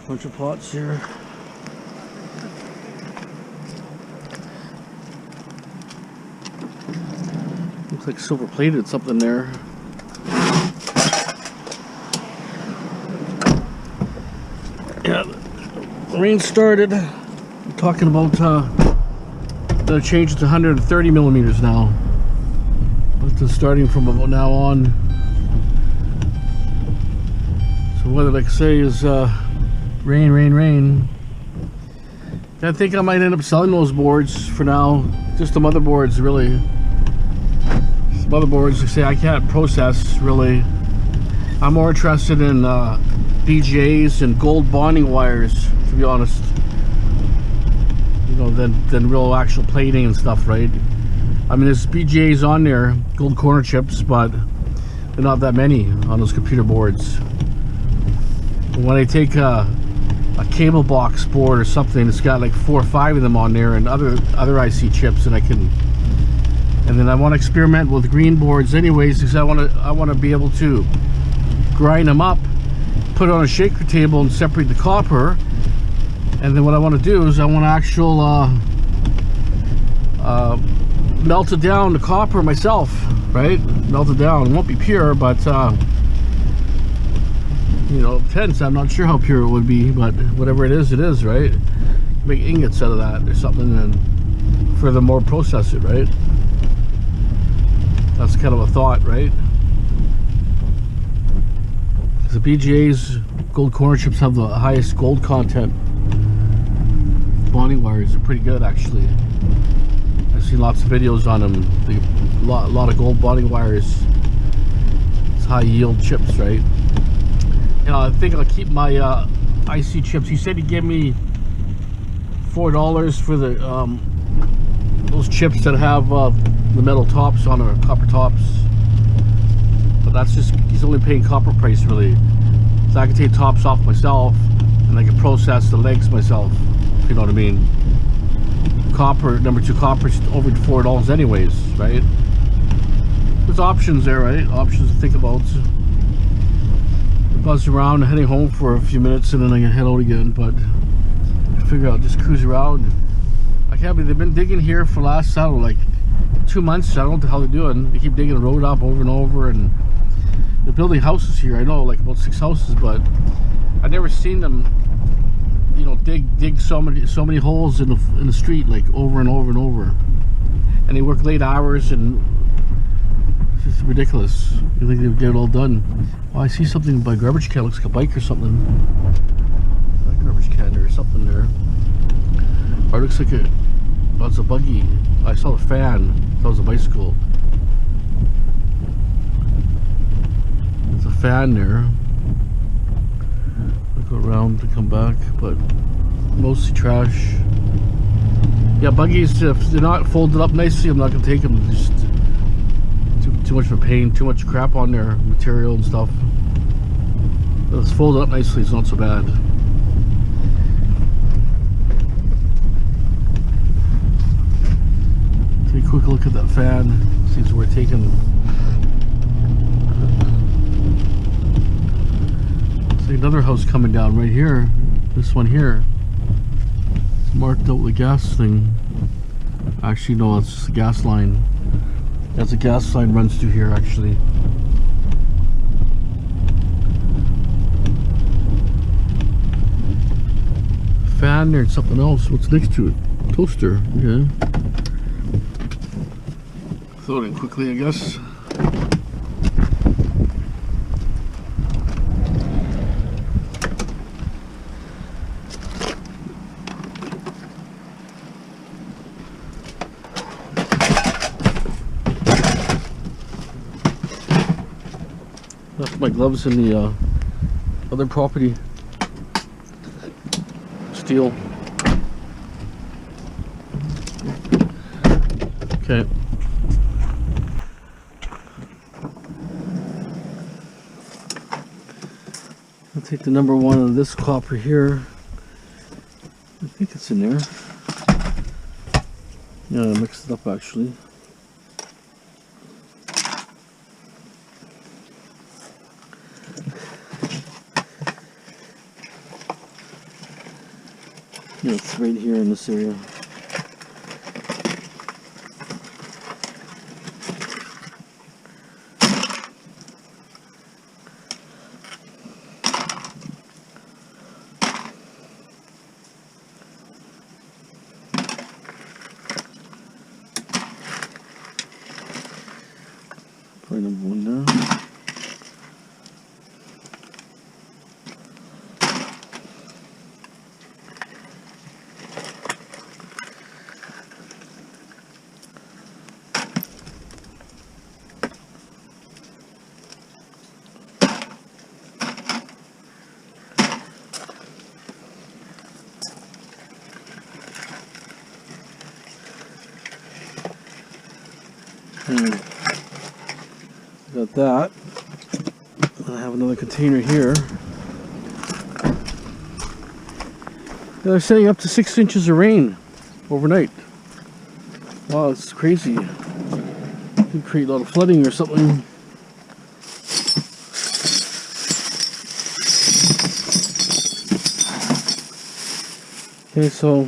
Bunch of pots here. Looks like silver plated something there. Yeah, the rain started. I'm talking about the change to 130 millimeters now. But starting from about now on. So what I'd say is rain, rain, rain. I think I might end up selling those boards for now. Just the motherboards, really. Motherboards, say I can't process really. I'm more interested in BGAs and gold bonding wires, to be honest. You know, than real actual plating and stuff, right? I mean, there's BGAs on there, gold corner chips, but they're not that many on those computer boards. When I take a cable box board or something, it's got like 4 or 5 of them on there, and other IC chips, and I can. And then I want to experiment with green boards, anyways, because I want to be able to grind them up, put it on a shaker table, and separate the copper. And then what I want to do is I want to actual melt it down the copper myself, right? Melt it down. It won't be pure, but you know, tense. I'm not sure how pure it would be, but whatever it is, right? Make ingots out of that or something, and furthermore process it, right? That's kind of a thought, right? Because the BGAs, gold corner chips, have the highest gold content. Bonding wires are pretty good, actually. I've seen lots of videos on them. A lot of gold bonding wires. It's high yield chips, right? You know, I think I'll keep my IC chips. He said he gave me $4 for the those chips that have the metal tops on, or copper tops. But that's just, he's only paying copper price, really. So I can take tops off myself, and I can process the legs myself, if you know what I mean. Copper, number 2 copper, is over $4 anyways, right? There's options there, right? Options to think about. Buzz around, heading home for a few minutes, and then I can head out again. But I figure I'll just cruise around. I can't believe they've been digging here for last, I don't know, like 2 months. I don't know what the hell they're doing. They keep digging the road up over and over, and they're building houses here. I know, like about 6 houses, but I've never seen them, you know, dig so many holes in the street, like over and over and over. And they work late hours, and it's just ridiculous. You think they would get it all done? Oh, I see something by garbage can. Looks like a bike or something. A garbage can or something there. Or it looks like it's a buggy. I saw the fan. That was a bicycle. There's a fan there. I'll go around to come back, but mostly trash. Yeah, buggies, if they're not folded up nicely, I'm not going to take them. Just too much of a pain, too much crap on their material and stuff. But it's folded up nicely, it's not so bad. Take a quick look at that fan. Seems we're taking. See another house coming down right here. This one here. It's marked out with a gas thing. Actually, no, it's just a gas line. That's a gas line runs through here, actually. Fan there and something else. What's next to it? Toaster. Okay. Throw it in quickly, I guess. Left my gloves in the other property. Steel. Okay. I'll take the number 1 of this copper here. I think it's in there. Yeah, I mixed it up actually. Yeah, it's right here in this area. Probably number one there. Got that. And I have another container here. They're saying up to 6 inches of rain overnight. Wow, it's crazy. Could create a lot of flooding or something. Okay, so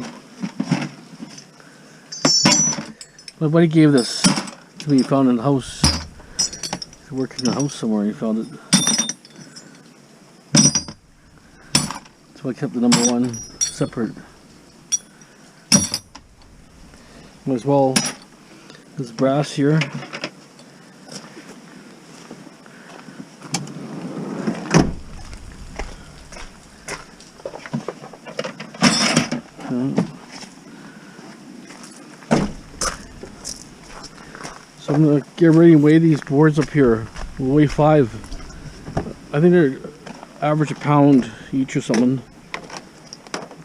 my buddy gave this to me. He found it in the house. He's working in the house somewhere. He found it. So I kept the number one separate. As well, this brass here. So I'm gonna get ready and weigh these boards up here. We'll weigh 5. I think they're average a pound each or something.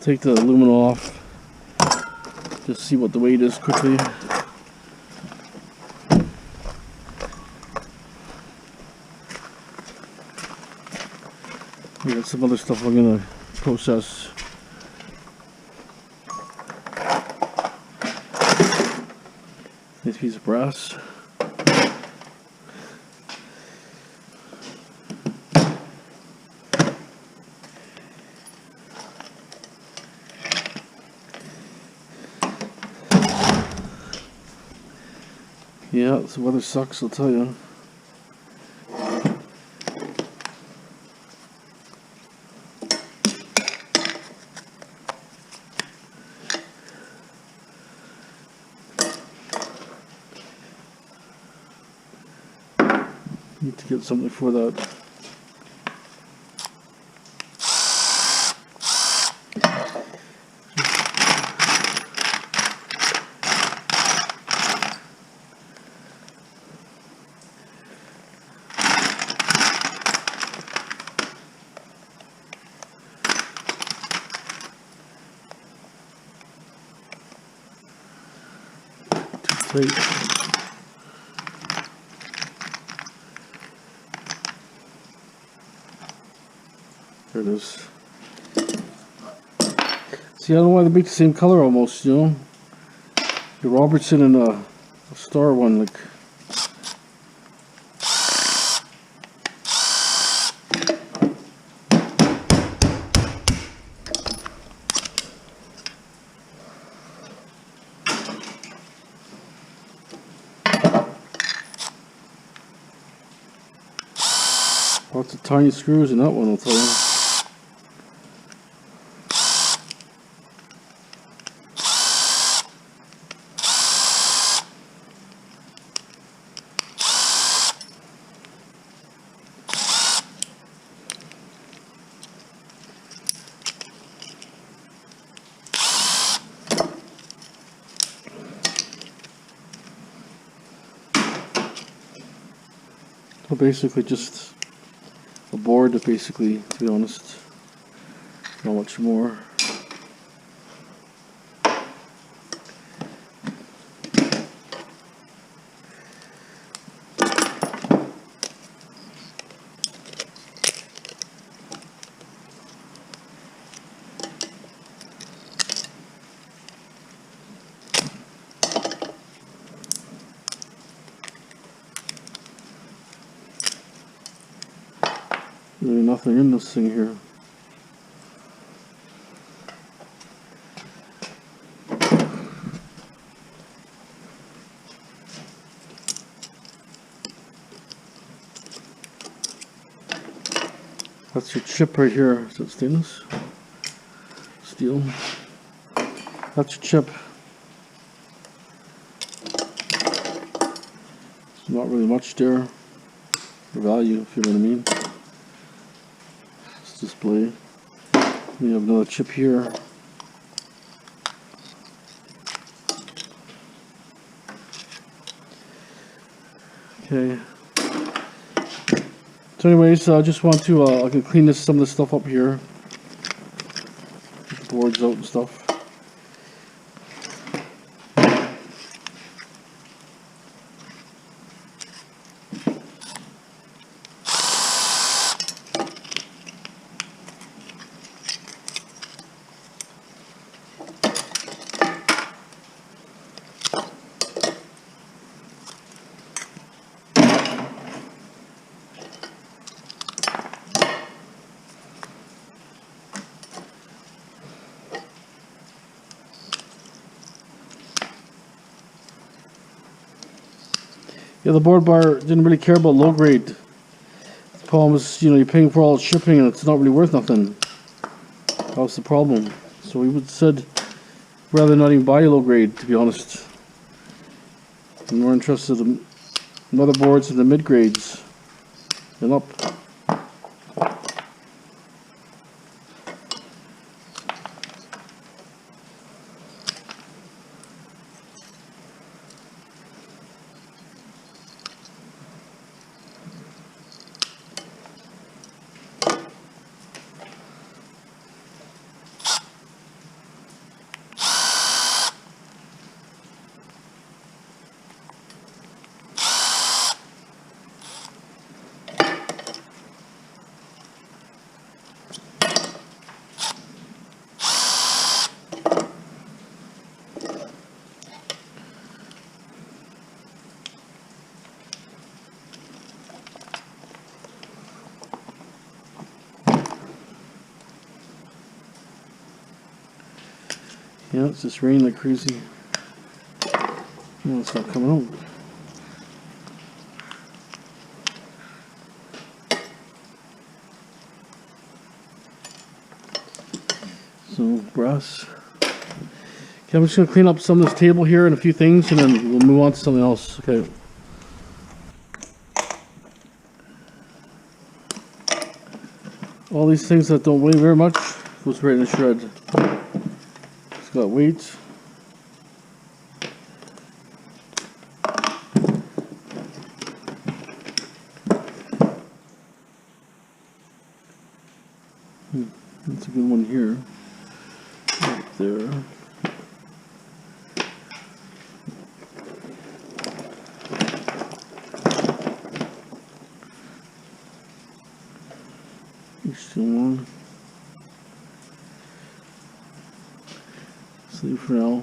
Take the aluminum off. Just see what the weight is quickly. We got some other stuff I'm gonna process. Nice piece of brass. Yeah, the weather sucks, I'll tell you. Need to get something for that. Too tight. There it is. See, I don't know why they make the same color almost, you know? The Robertson and a Star one, like. Lots of tiny screws in that one, I'll tell you. So basically just a board, basically, to be honest. Not much more. Really nothing in this thing here. That's your chip right here. Is it stainless? Steel. That's your chip. Not really much there for value, if you know what I mean. This display. We have another chip here. Okay. So anyways, I just want to, I can clean some of this stuff up here. Get the boards out and stuff. Yeah, the board bar didn't really care about low grade. The problem is, you know, you're paying for all the shipping and it's not really worth nothing. That was the problem. So we would said rather not even buy low grade, to be honest. I'm more interested in motherboards in the mid grades and up. Yeah, it's just raining like crazy. No, it's not coming out. So, brass. Okay, I'm just going to clean up some of this table here and a few things, and then we'll move on to something else. Okay. All these things that don't weigh very much goes right in the shred. It's got weight. That's a good one here. Right there. Still one. Sleep for now.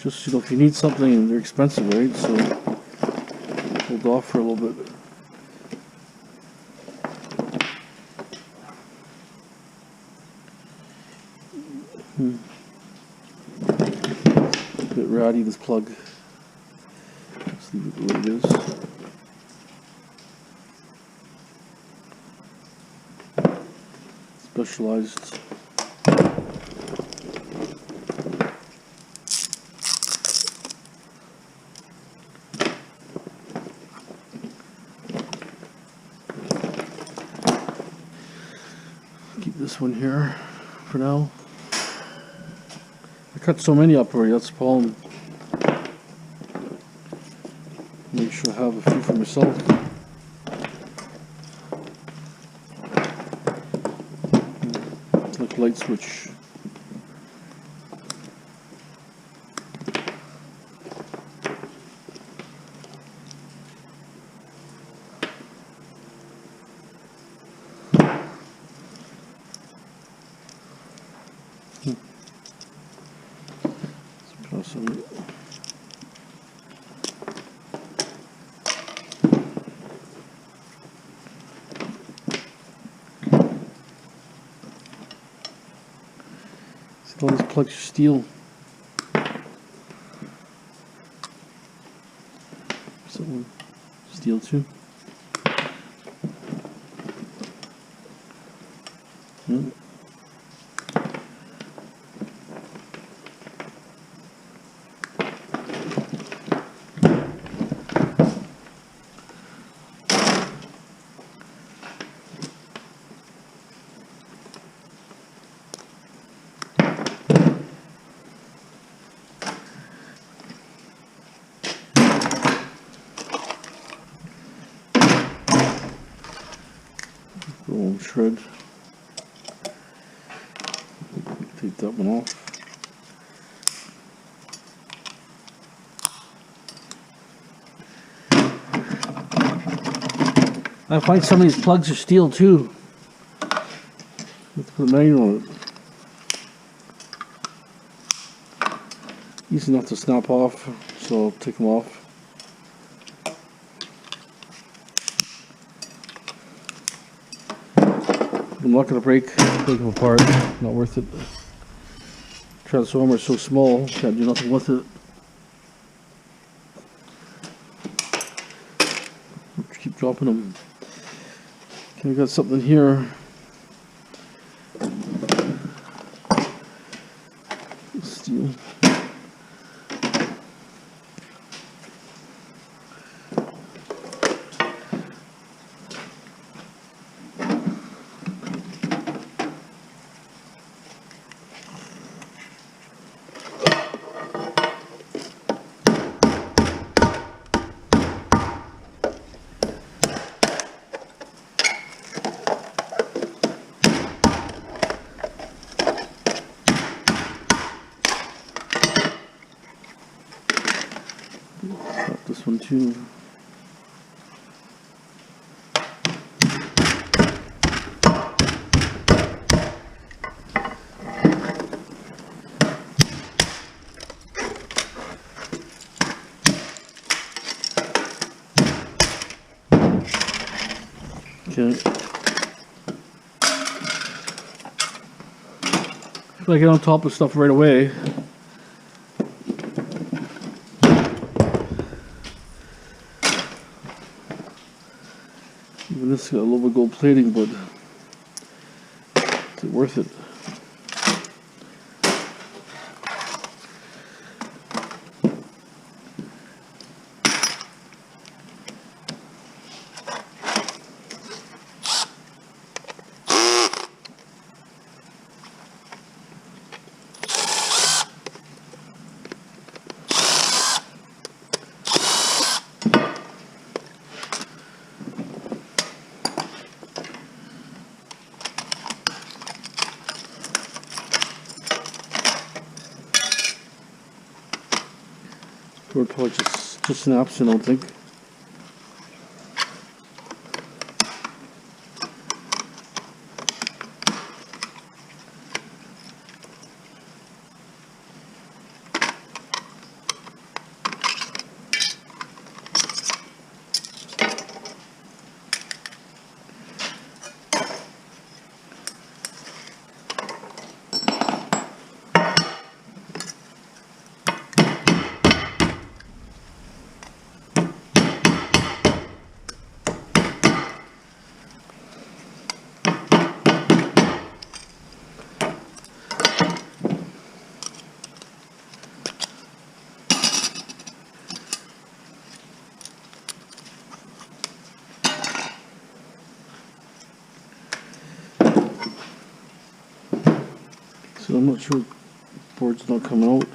Just, you know, if you need something, they're expensive, right? So hold off for a little bit. A bit ratty, this plug. Let's leave it the way it is. Specialized. Keep this one here for now. I cut so many up already, that's the problem. Make sure I have a few for myself. Like light switch. All these plugs are steel. steel too. Little shred. Take that one off. I find some of these plugs are steel too. Let's put a magnet on it. Easy enough to snap off, so I'll take them off. I'm not going to break them apart, not worth it. Transformer is so small, can't do nothing with it. Just keep dropping them. Okay, we got something here. Steel. Got this one too. Okay. If I get on top of stuff right away. Even this got a little bit of gold plating, but is it worth it? Or probably just snaps, I don't think. So I'm not sure the board's not coming out.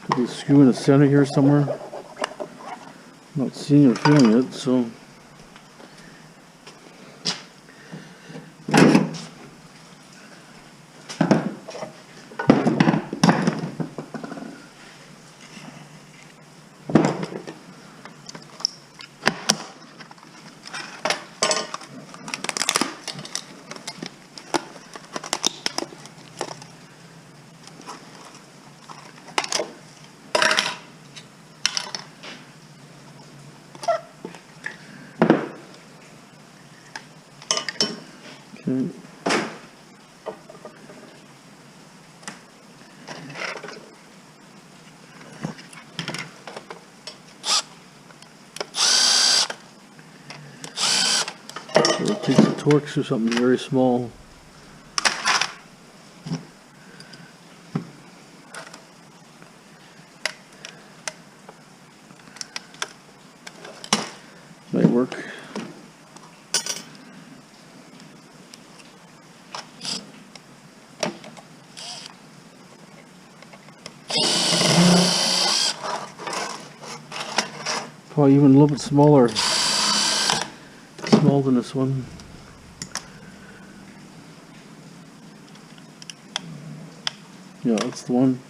Could be a screw in the center here somewhere. Not seeing or feeling it, so. Okay. It takes the Torx or something very small. Might work. Probably even a little bit smaller. Smaller than this one. Yeah, that's the one.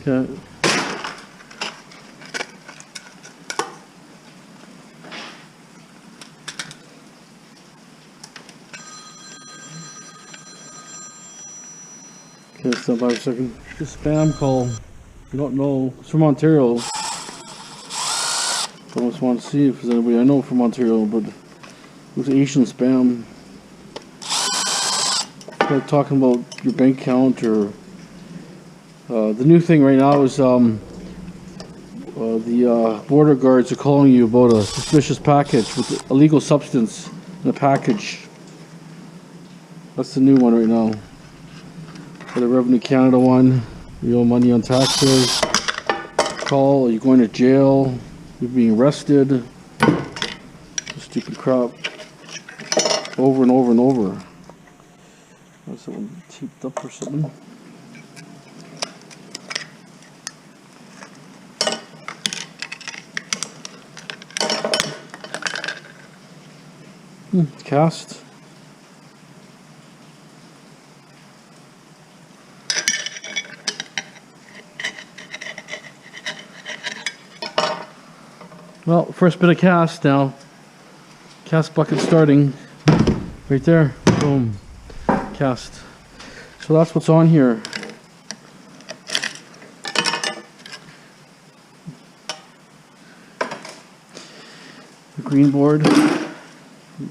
Okay. Okay, stop by a second. This spam call, I don't know, it's from Ontario. I just want to see if there's anybody I know from Ontario, but it was Asian spam. Like talking about your bank account or the new thing right now is the border guards are calling you about a suspicious package with illegal substance in a package. That's the new one right now. For the Revenue Canada one, you owe money on taxes. Call, you're going to jail, you're being arrested. Stupid crap. Over and over and over. That's that one taped up or something. Cast. Well, first bit of cast now. Cast bucket starting. Right there. Boom. Cast. So that's what's on here. The green board.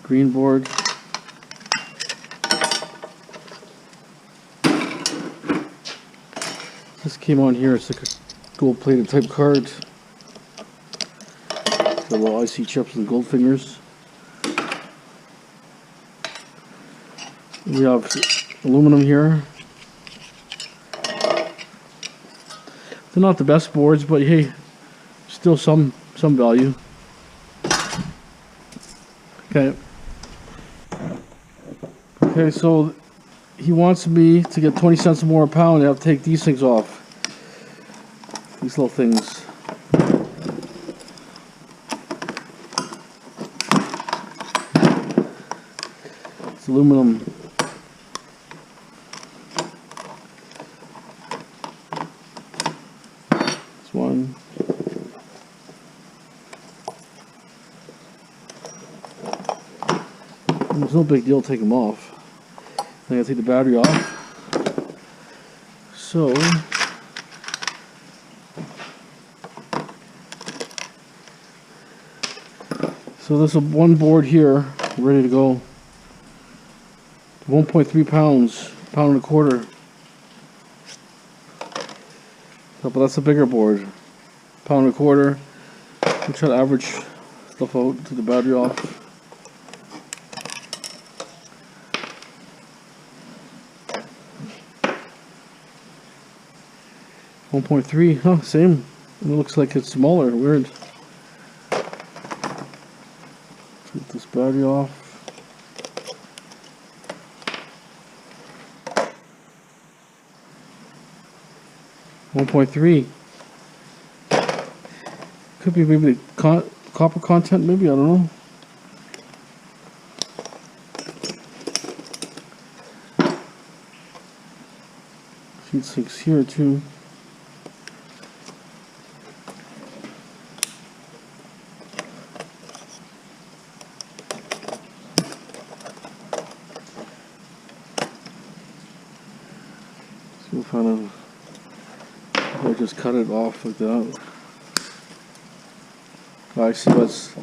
Green board. This came on here. It's like a gold-plated type card. The little IC chips and gold fingers. We have aluminum here. They're not the best boards, but hey, still some value. Okay. Okay, so he wants me to get 20 cents more a pound. I have to take these things off. These little things. It's aluminum. This one. It's no big deal to take them off. I gotta take the battery off. So this is one board here, ready to go. 1.3 pounds, pound and a quarter. So, but that's a bigger board, pound and a quarter. We'll try to average stuff out, take the battery off. 1.3, huh, same. It looks like it's smaller, weird. Take this battery off. .3. Could be maybe the copper content, maybe, I don't know. Heat sinks here too. find out. I'll just cut it off like that. I see what's.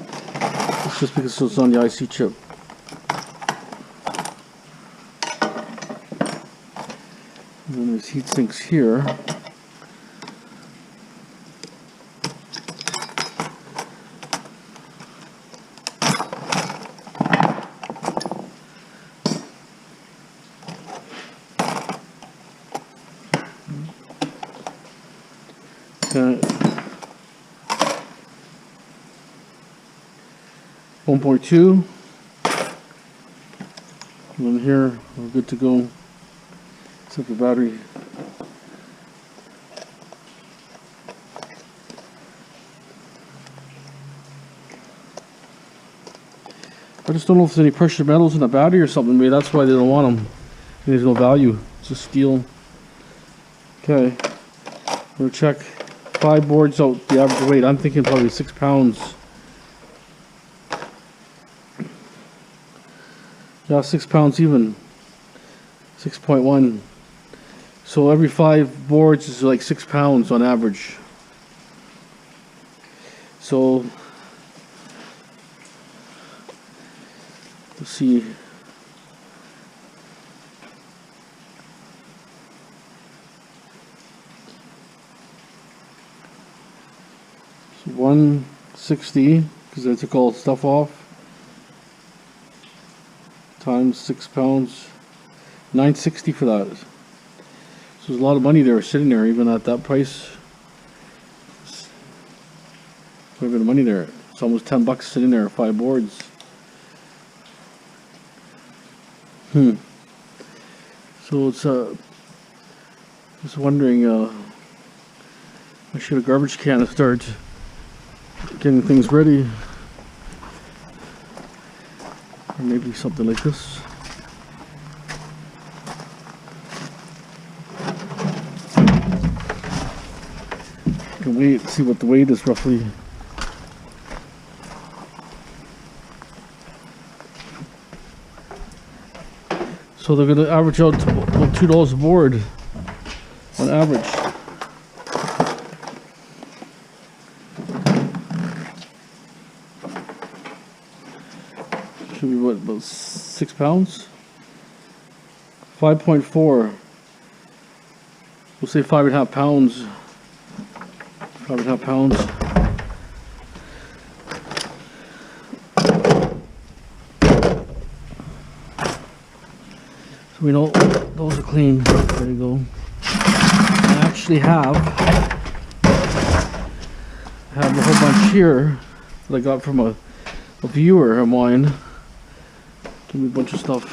It's just because it's on the IC chip. And then there's heat sinks here. Okay. 1.2. And then here we're good to go. Except the battery. I just don't know if there's any precious metals in the battery or something. Maybe that's why they don't want them. Maybe there's no value. It's just steel. Okay. We'll check 5 boards out. The average weight. I'm thinking probably 6 pounds. Yeah, 6 pounds even. 6.1. So every 5 boards is like 6 pounds on average. So let's see. So 160, because I took all the stuff off. Times 6 pounds, 960 for that. So there's a lot of money there sitting there, even at that price. Quite a bit of money there. It's almost $10 sitting there, 5 boards. So it's just wondering. I should have garbage can to start getting things ready. Or maybe something like this. Can wait, see what the weight is roughly. So they're going to average out to about $2 a board on average. Should be what, about 6 pounds? 5.4. We'll say 5.5 pounds. 5.5 pounds. So we know those are clean. There you go. I actually have a whole bunch here that I got from a viewer of mine. Give me a bunch of stuff.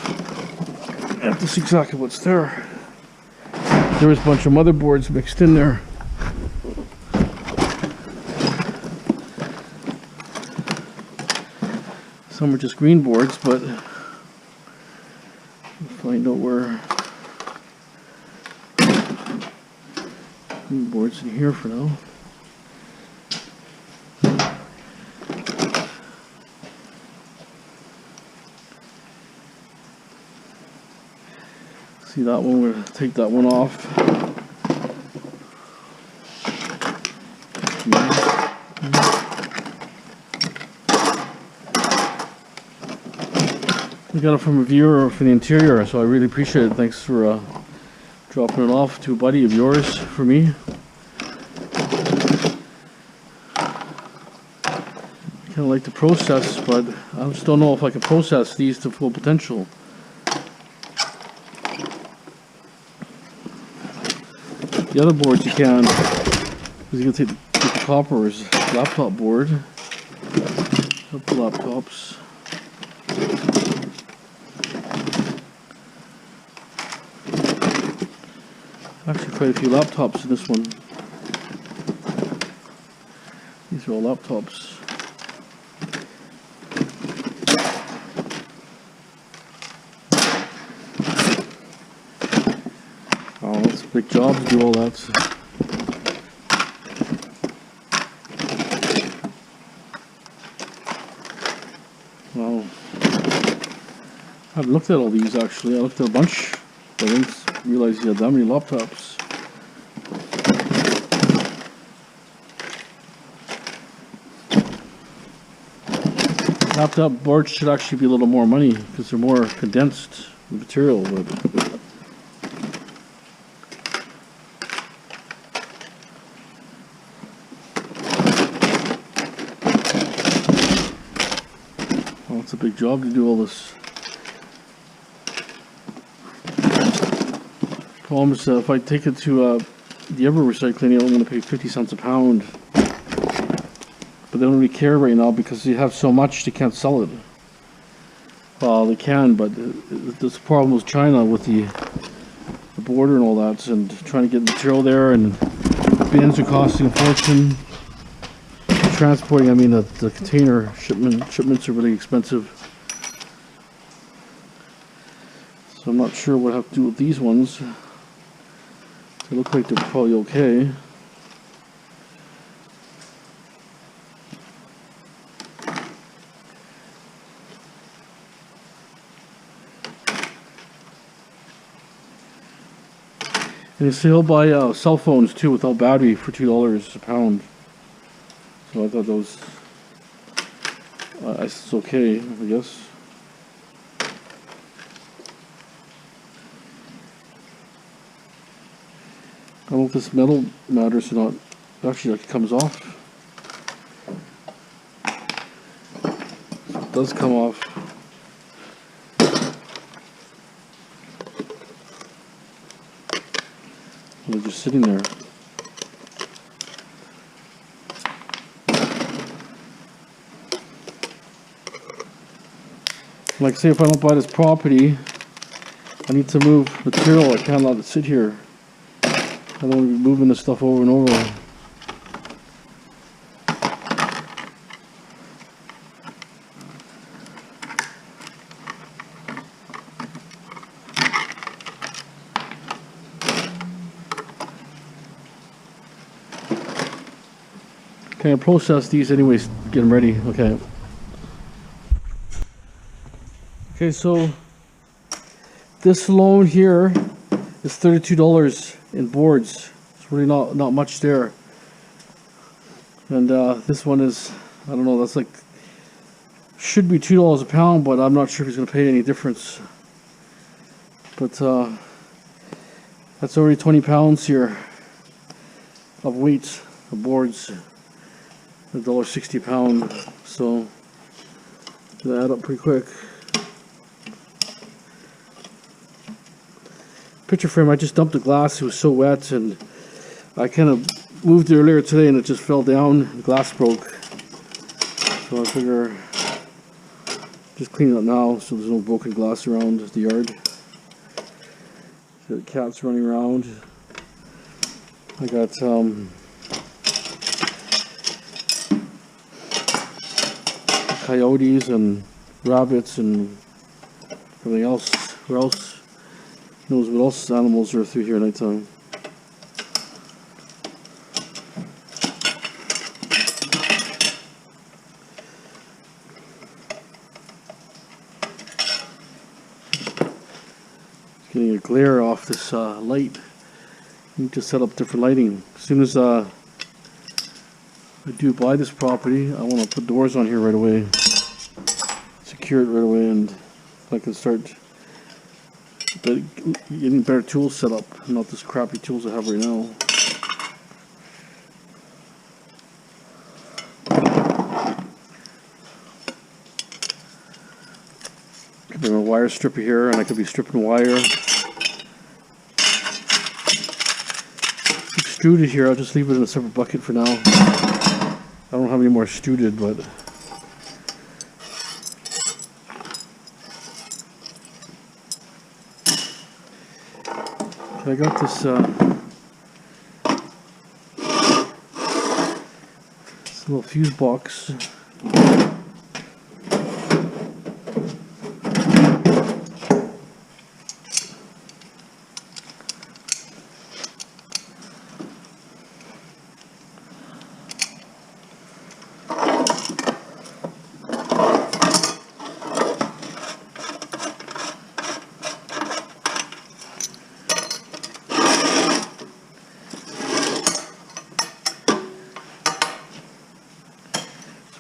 I have to see exactly what's there. There was a bunch of motherboards mixed in there. Some are just green boards, but we'll find out where green boards in here for now. See that one, we'll take that one off. We got it from a viewer for the interior, so I really appreciate it. Thanks for dropping it off to a buddy of yours for me. I kind of like the process, but I just don't know if I can process these to full potential. The other boards you can, because you can take the copper's laptop board, up the laptops. Actually, quite a few laptops in this one. These are all laptops. Oh, that's a big job to do all that. Wow. I haven't looked at all these actually. I looked at a bunch, but I didn't realize you had that many laptops. Topped up boards should actually be a little more money because they're more condensed material. But well, it's a big job to do all this. Problem is if I take it to the ever recycling, I'm going to pay 50 cents a pound. But they don't really care right now because they have so much they can't sell it. Well, they can, but there's a problem with China with the border and all that, and trying to get material there, and bins are costing a fortune. Transporting, I mean, the container shipments are really expensive. So I'm not sure what I have to do with these ones. They look like they're probably okay. And they still buy cell phones too without battery for $2 a pound. So I thought those, it's okay, I guess. I don't know if this metal matters or not. Actually, it comes off. It does come off. They're just sitting there. Like, say if I don't buy this property, I need to move material. I can't let it sit here. I don't want to be moving this stuff over and over. Okay, I process these anyways, get them ready. Okay. Okay, so this alone here is $32 in boards. It's really not much there. And this one is, I don't know, that's like, should be $2 a pound, but I'm not sure if he's going to pay any difference. But that's already 20 pounds here of weight of boards. $1.60 a pound, so that add up pretty quick. Picture frame, I just dumped the glass, it was so wet, and I kind of moved it earlier today and it just fell down, the glass broke. So I figure just clean it up now so there's no broken glass around the yard. The cats running around. I got coyotes and rabbits and everything else. Who else knows what else animals are through here at night time? Getting a glare off this light. I need to set up different lighting. As soon as I do buy this property, I want to put doors on here right away, secure it right away, and I can start getting better tools set up, not this crappy tools I have right now. Could be a wire stripper here, and I could be stripping wire. Extruded here, I'll just leave it in a separate bucket for now. I don't have any more extruded, but I got this little fuse box.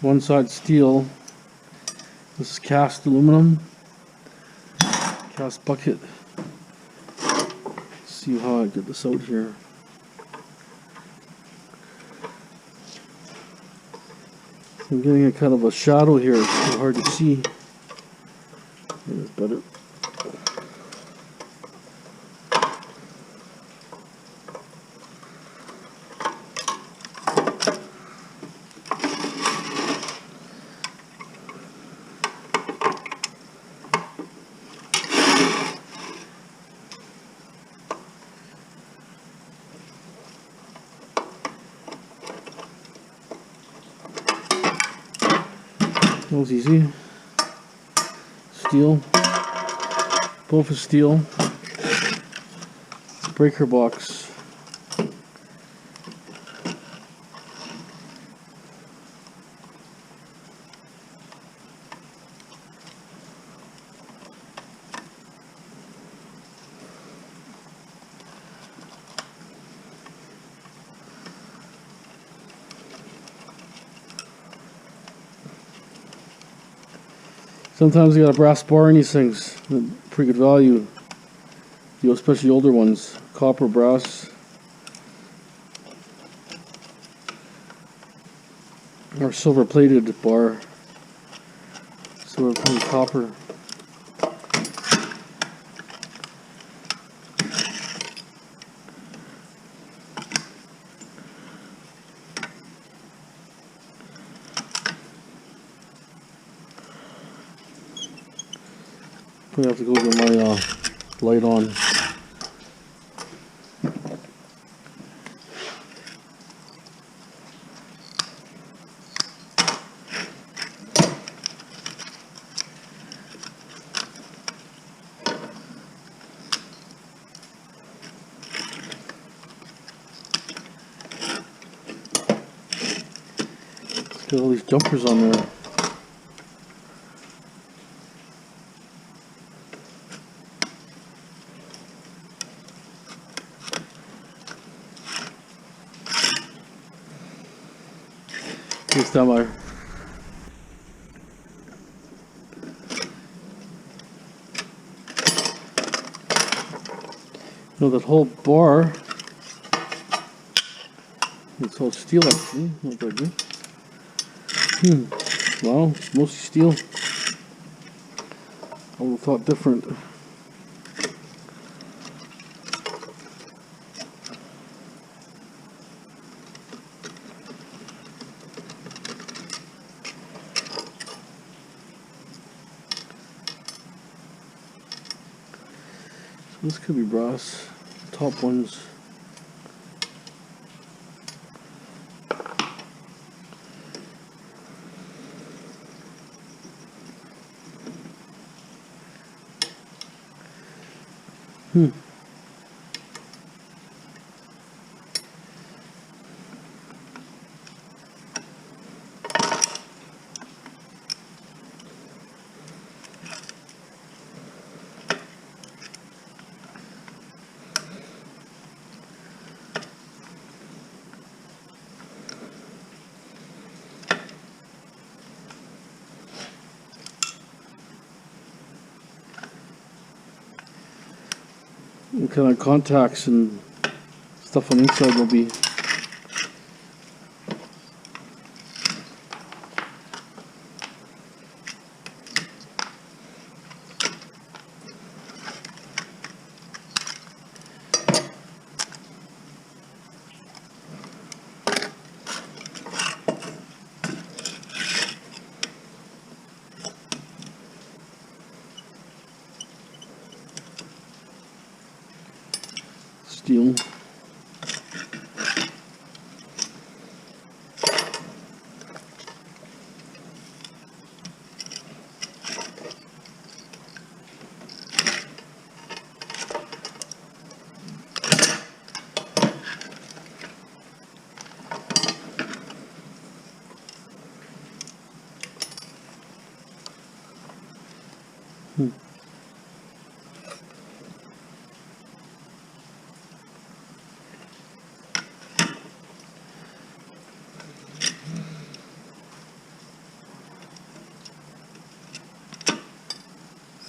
One side steel, This is cast aluminum, cast bucket. Let's see how I get this out here. I'm getting a kind of a shadow here. It's so hard to see. It's better. That was easy. Steel. Both is steel. Breaker box. Sometimes you got a brass bar in these things. Pretty good value. You know, especially older ones. Copper, brass. Or silver plated bar. Silver plated copper. I have to go get my light on. Let's get all these jumpers on there. This time you know, that whole bar, it's all steel actually, not very good. Wow, it's mostly steel. I would have thought different. This could be brass. Top ones. What kind of contacts and stuff on the inside will be. Steel.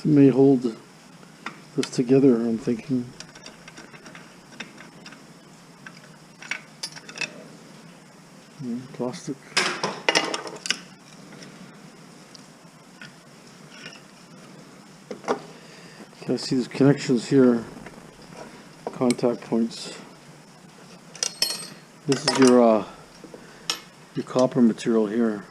This may hold this together, I'm thinking. Plastic. Okay, I see these connections here, contact points. This is your copper material here.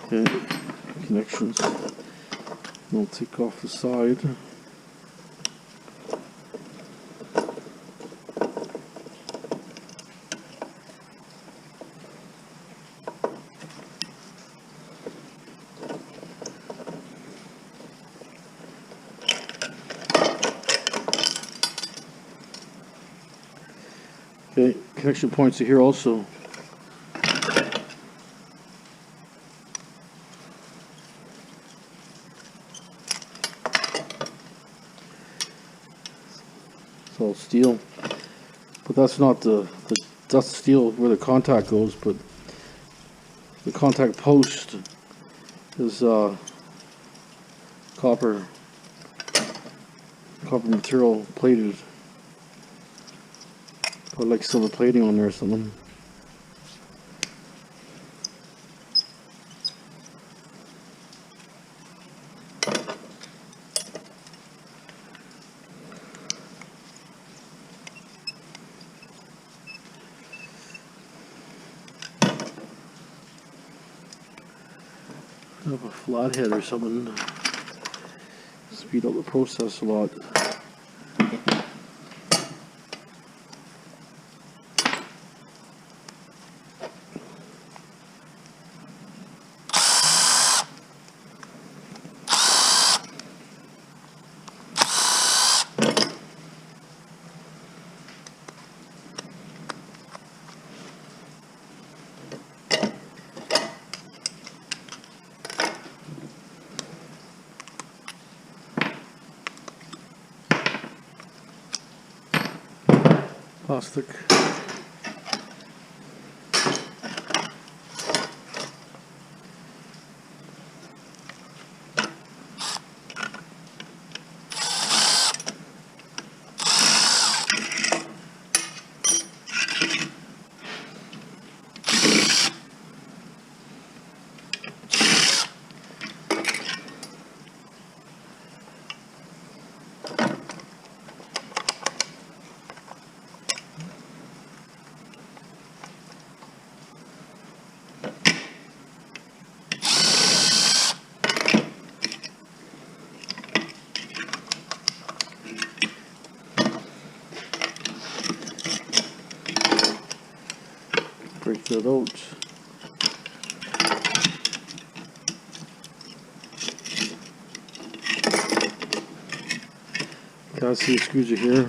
Okay, connections. We'll take off the side. Okay, connection points are here also. It's all steel, but that's not that's steel where the contact goes, but the contact post is copper material plated. Put like silver plating on there or something. Have a flathead or something. Speed up the process a lot. Plastic. Break that out. Got some screws are here.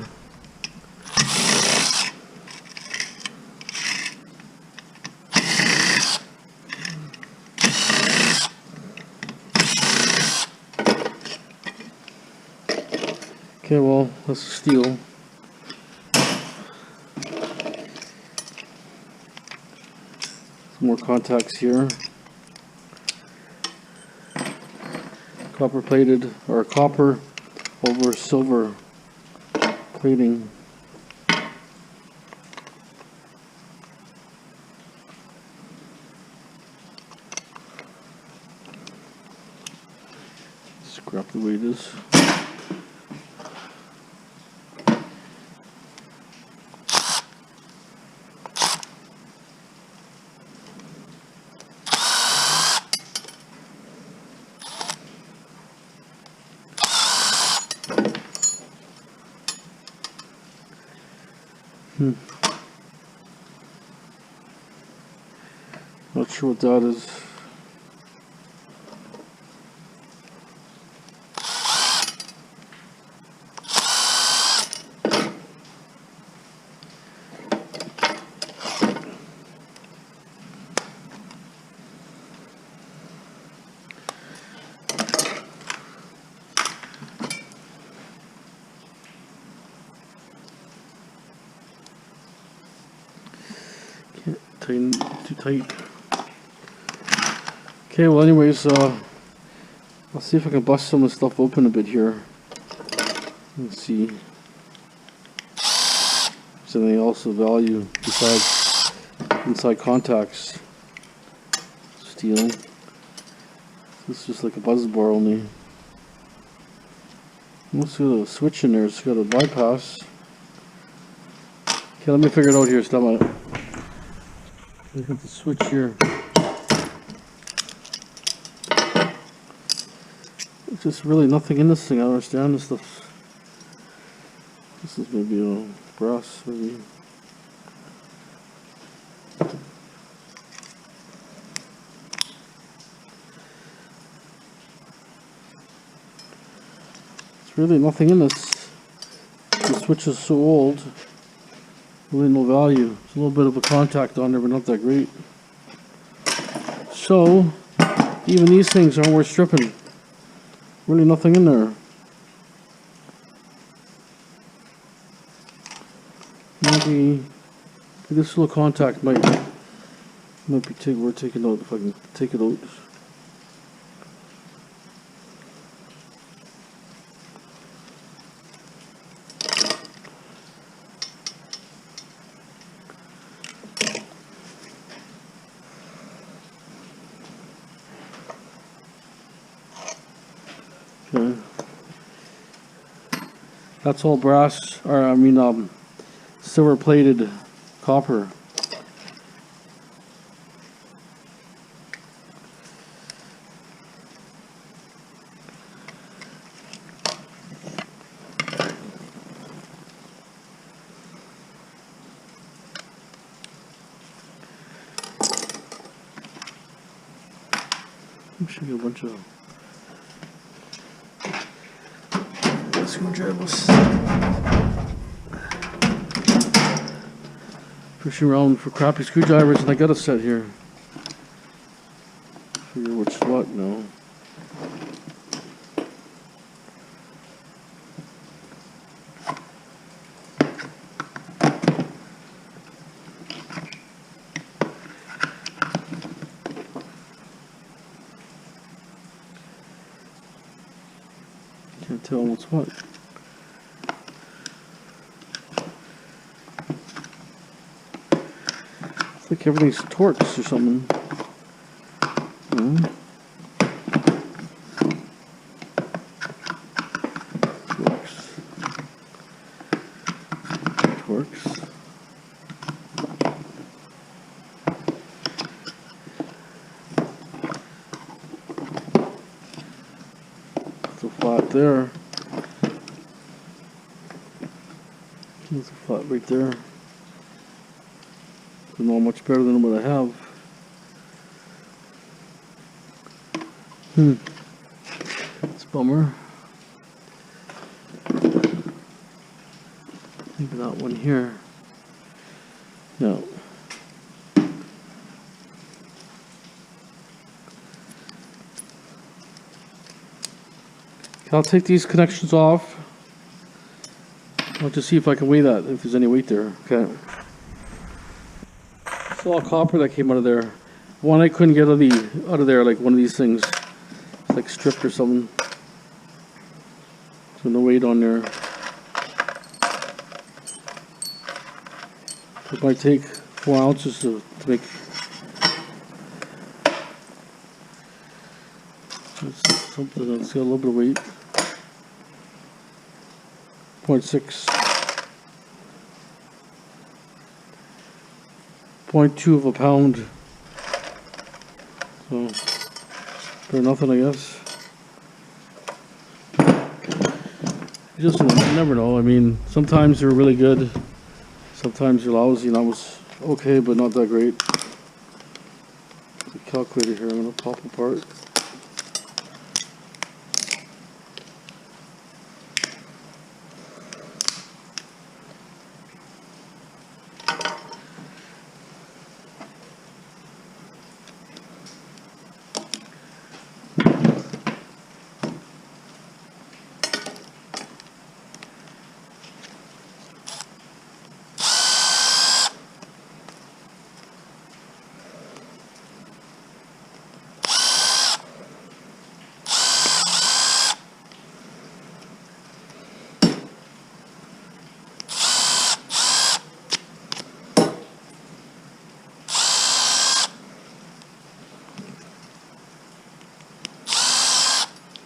Okay, well, that's steel. More contacts here. Copper plated, or copper over silver plating. Scrap the way it is. Not sure what that is. too tight. Okay, well anyways, I'll see if I can bust some of the stuff open a bit here. Let's see. Is there anything else of value besides inside contacts? Steel. This is just like a buzz bar only. Let's see a switch in there. It's got a bypass. Okay, let me figure it out here. Stop on it. Look at the switch here. There's just really nothing in this thing. I don't understand this stuff. This is maybe a brass, maybe. There's really nothing in this. The switch is so old. Really no value. There's a little bit of a contact on there, but not that great. So, even these things aren't worth stripping. Really nothing in there. Maybe this little contact might be worth taking out if I can take it out. Okay. That's all brass, or I mean silver plated copper. I'm sure you a bunch of screwdrivers. Pushing around for crappy screwdrivers, and I got a set here. Figure which what now. Can't tell what's what. It's like everything's torques or something. Torques. So flat there. There's a flat right there. Not much better than what I have. It's a bummer. Maybe that one here. No. I'll take these connections off. I'll just see if I can weigh that, if there's any weight there. Okay. It's all copper that came out of there. One I couldn't get out of there, like one of these things. It's like stripped or something. So no weight on there. It might take 4 ounces to make. It's something that's got a little bit of weight. 0.6. 0.2 of a pound. So, better nothing, I guess. You just never know. I mean, sometimes they're really good. Sometimes they're lousy, and that was okay, but not that great. The calculator here, I'm going to pop apart.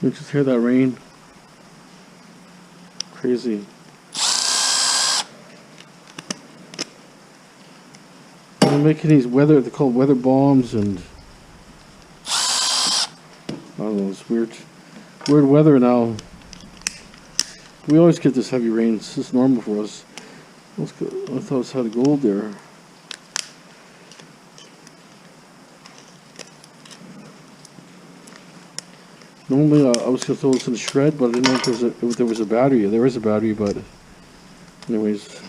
You just hear that rain. Crazy. They're making these weather, they're called weather bombs, and I don't know, it's weird weather now. We always get this heavy rain. It's just normal for us. Let's go. I thought it had a gold there. Normally I was going to throw this in the shred, but I didn't know if there was a battery. There is a battery, but anyways.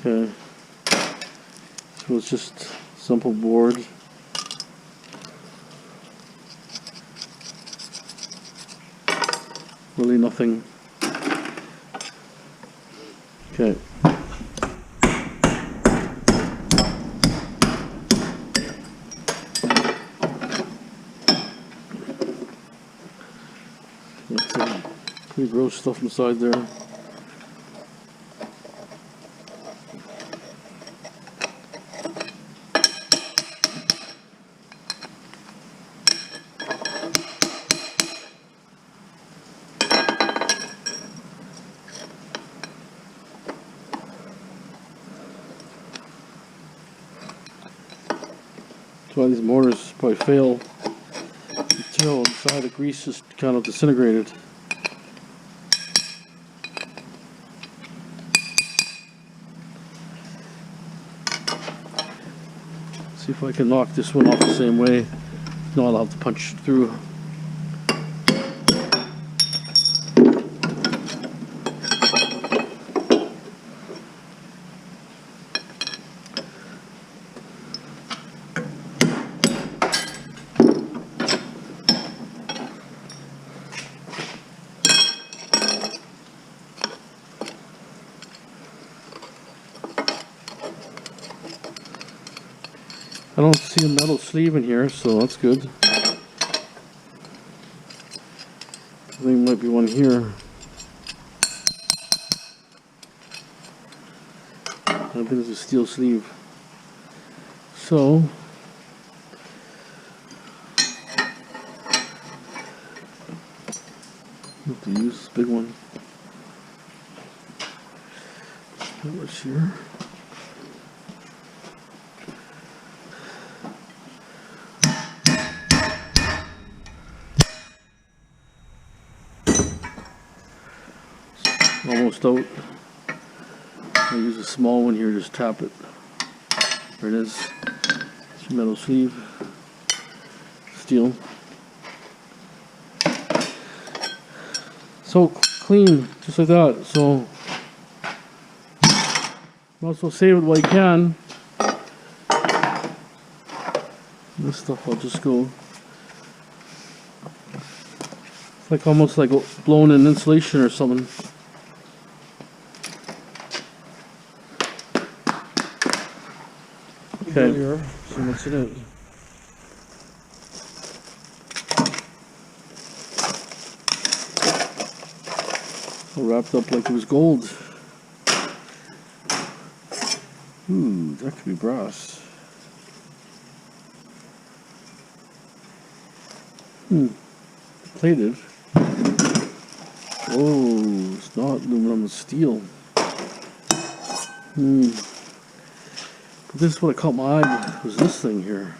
Okay. So it's just simple board. Really nothing. Okay. Pretty gross stuff inside there. That's why these mortars probably fail until inside the grease is kind of disintegrated. See if I can knock this one off the same way. No, I'll have to punch through. I don't see a metal sleeve in here, so that's good. I think there might be one here. I think it's a steel sleeve. So, I have to use this big one. What's here? Almost out. I'll use a small one here, just tap it. There it is. It's a metal sleeve. Steel. So clean, just like that. So also save it while you can. This stuff I'll just go. It's like almost like blown in insulation or something. Okay. Here, see what's in it. All wrapped up like it was gold. Ooh, that could be brass. Plated. Oh, it's not aluminum, it's steel. But this is what caught my eye, was this thing here.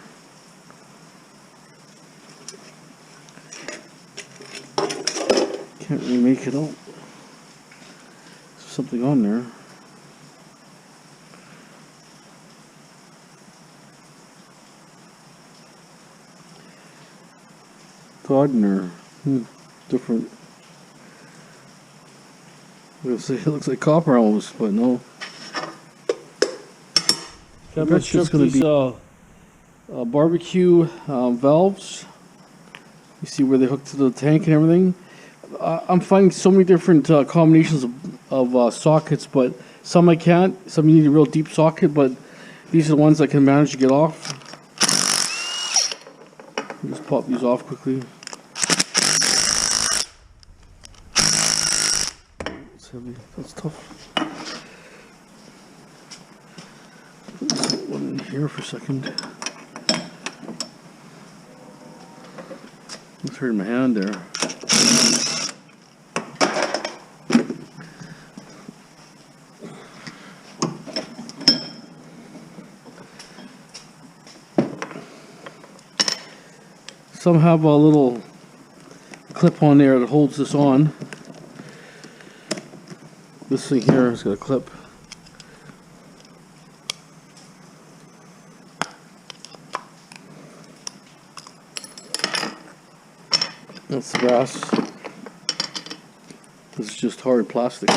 Can't really make it out. There's something on there. Gardener. Different. I'm gonna say it looks like copper almost, but no. I bet you it's going to be barbecue valves. You see where they hook to the tank and everything. I'm finding so many different combinations of sockets, but some I can't. Some you need a real deep socket, but these are the ones I can manage to get off. Just pop these off quickly. It's heavy. That's tough. Put this one in here for a second. It's hurting my hand there. Some have a little clip on there that holds this on. This thing here has got a clip. That's the brass. This is just hard plastic.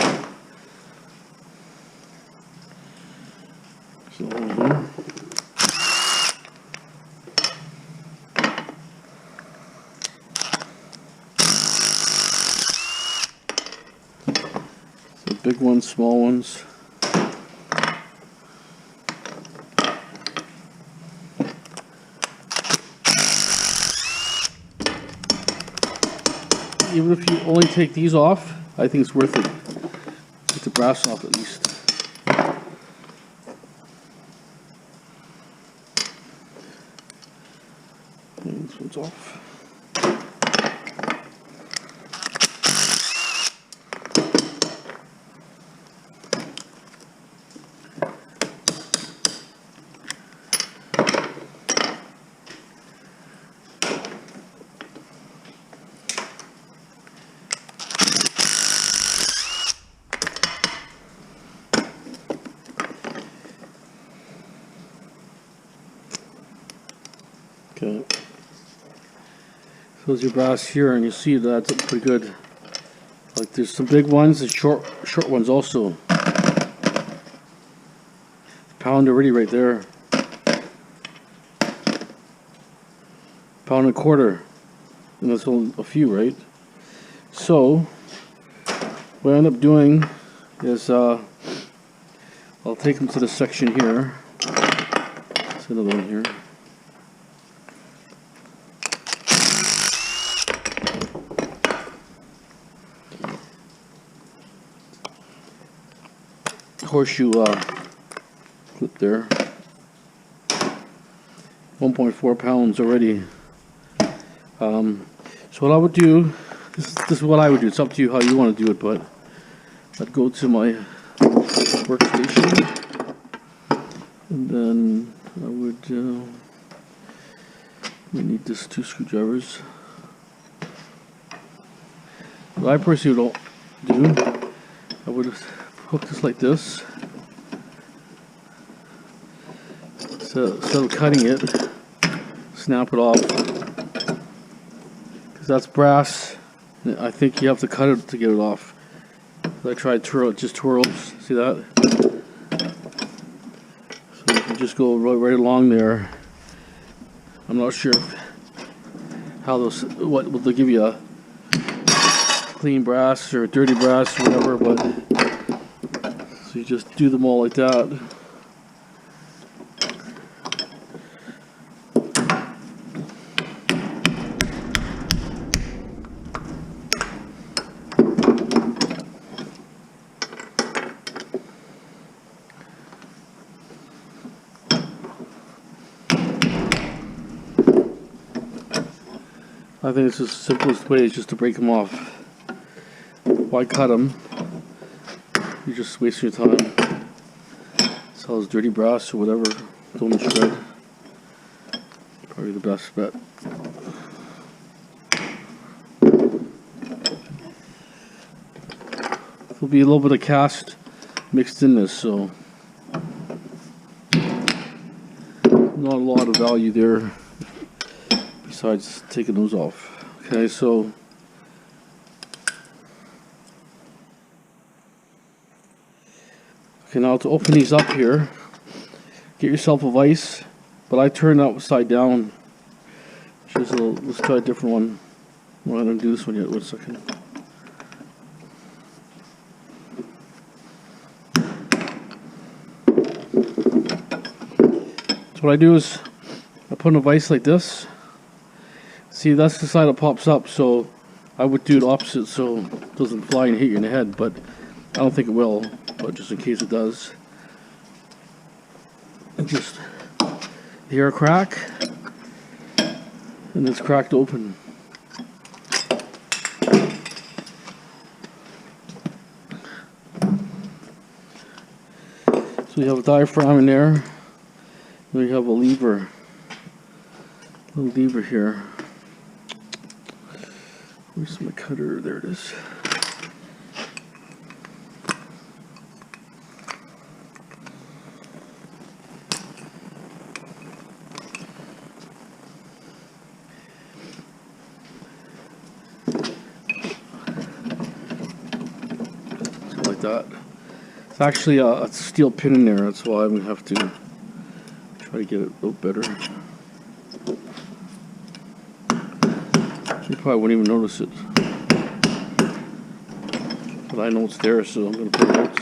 So, big ones, small ones. Even if you only take these off, I think it's worth it. Take the brass off at least. And this one's off. Okay, so there's your brass here, and you see that's pretty good. Like there's some big ones and short ones also. Pound already right there. Pound and a quarter, and that's only a few, right? So what I end up doing is I'll take them to the section here. There's another one here. Horseshoe clip there. 1.4 pounds already. So what I would do, this is what I would do. It's up to you how you want to do it, but I'd go to my workstation, and then I would we need this 2 screwdrivers. What I personally don't do, I would hook this like this. So instead of cutting it, snap it off, because that's brass. I think you have to cut it to get it off. I tried to twirl, it just twirls. See that? So you can just go right along there. I'm not sure how those, what will they give you, a clean brass or dirty brass or whatever, but so you just do them all like that. I think it's the simplest way is just to break them off. Why cut them? You're just wasting your time. Sell as dirty brass or whatever. Don't shred. Probably the best bet. There'll be a little bit of cast mixed in this, so not a lot of value there. Besides taking those off. Okay, so now to open these up here, get yourself a vise, but I turn it upside down. Let's try a different one. We're not going to do this one yet. 1 second. So what I do is I put in a vise like this. See, that's the side that pops up, so I would do it opposite so it doesn't fly and hit you in the head, but I don't think it will, but just in case it does. And just hear a crack, and it's cracked open. So you have a diaphragm in there. Then you have a lever. Little lever here. Where's my cutter? There it is. So like that. It's actually a steel pin in there. That's why I'm gonna have to try to get it a little better. You probably wouldn't even notice it, but I know it's there, so I'm going to put it out.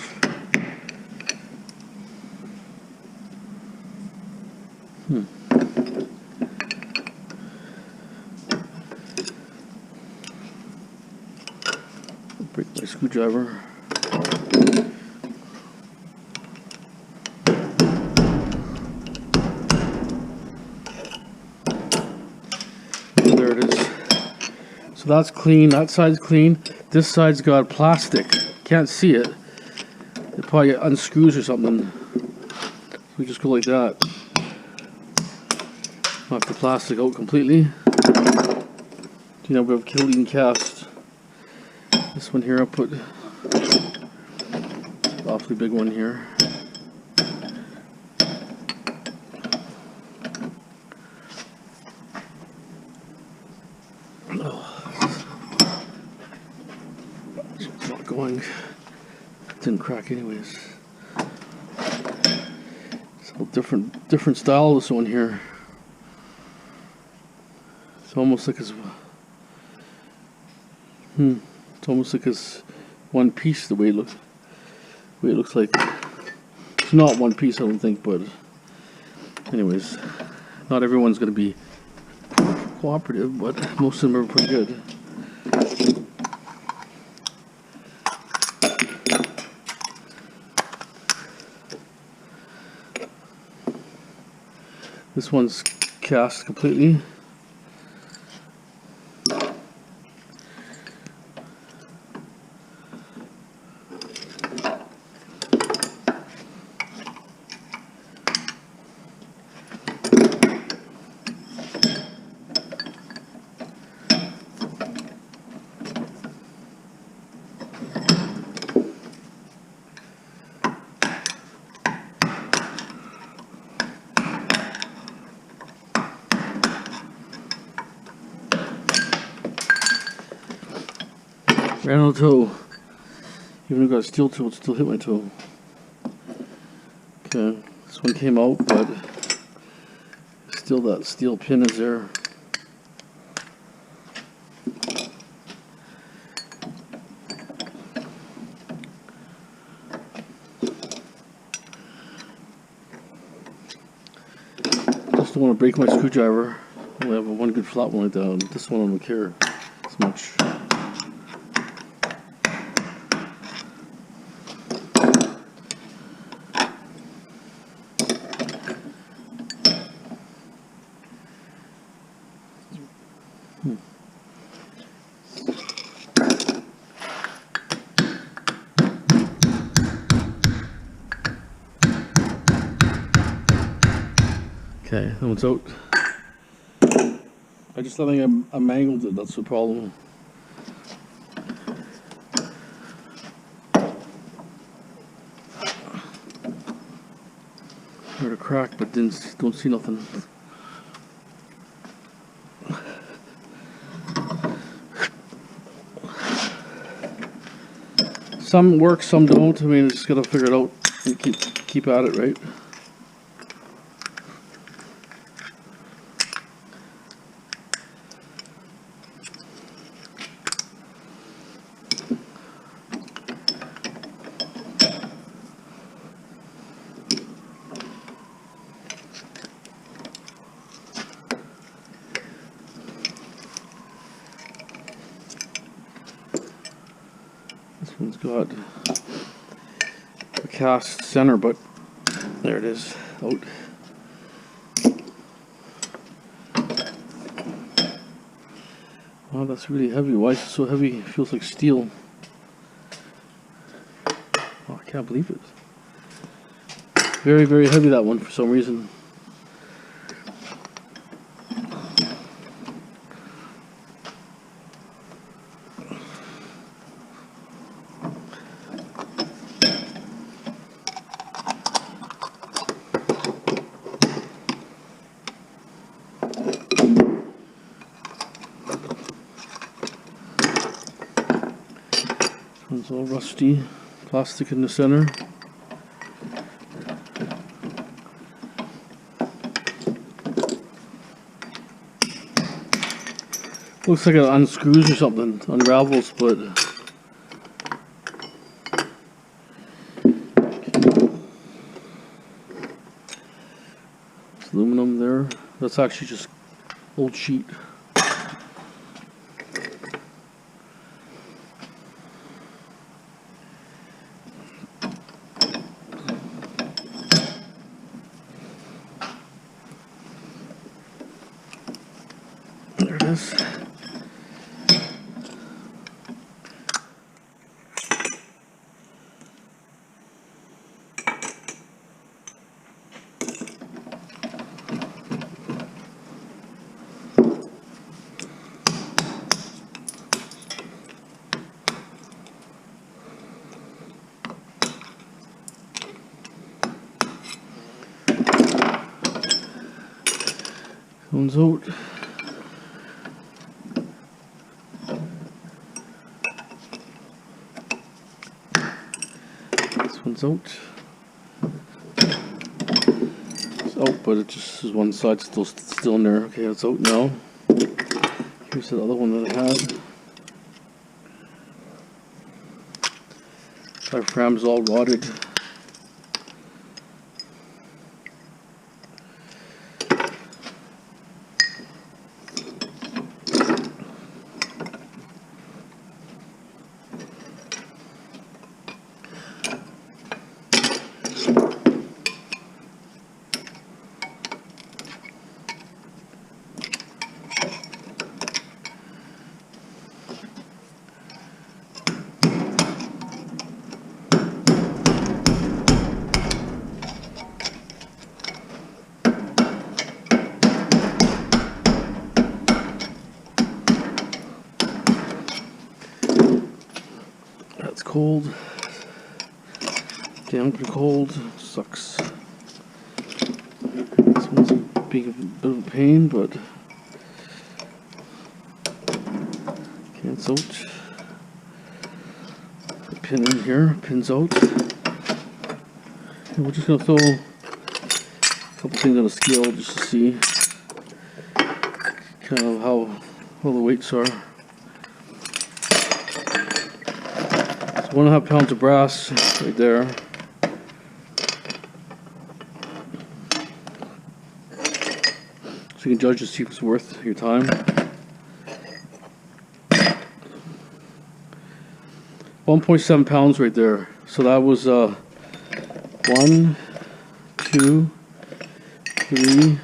Break my screwdriver. There it is. So that's clean, that side's clean. This side's got plastic. Can't see it. It probably unscrews or something. So we just go like that. Knock the plastic out completely. You know, we have Killian cast. This one here I'll put awfully big one here. Going, it didn't crack anyways. It's a different style, this one here. It's almost like it's one piece, the way it looks like. It's not one piece, I don't think, but anyways, not everyone's gonna be cooperative, but most of them are pretty good. This one's cast completely. Ran on the toe. Even if I got a steel toe, it still hit my toe. Okay, this one came out, but still that steel pin is there. Just don't want to break my screwdriver. I only have one good flat one like that. This one I don't care as much. Okay, that one's out. I think I mangled it, that's the problem. Heard a crack, but don't see nothing. Some work, some don't. I mean, just gotta figure it out and keep at it, right? This one's got a cast center, but there it is, out. Wow, that's really heavy. Why is it so heavy? It feels like steel. Oh, I can't believe it. Very, very heavy, that one, for some reason. It's all rusty, plastic in the center. Looks like it unscrews or something, unravels, but it's aluminum there. That's actually just old sheet. There it is. One's out. This one's out. It's out, but it just is one side still in there. Okay, it's out now. Here's the other one that I had. Diaphragm's all rotted. That's cold. Damp and cold. Sucks. This one's a bit of a pain, but can't out. The pin in here, pin's out. And we're just gonna throw a couple things on a scale just to see kind of how the weights are. 1.5 pounds of brass right there. So you can judge to see if it's worth your time. 1.7 pounds right there. So that was 1, 2, 3,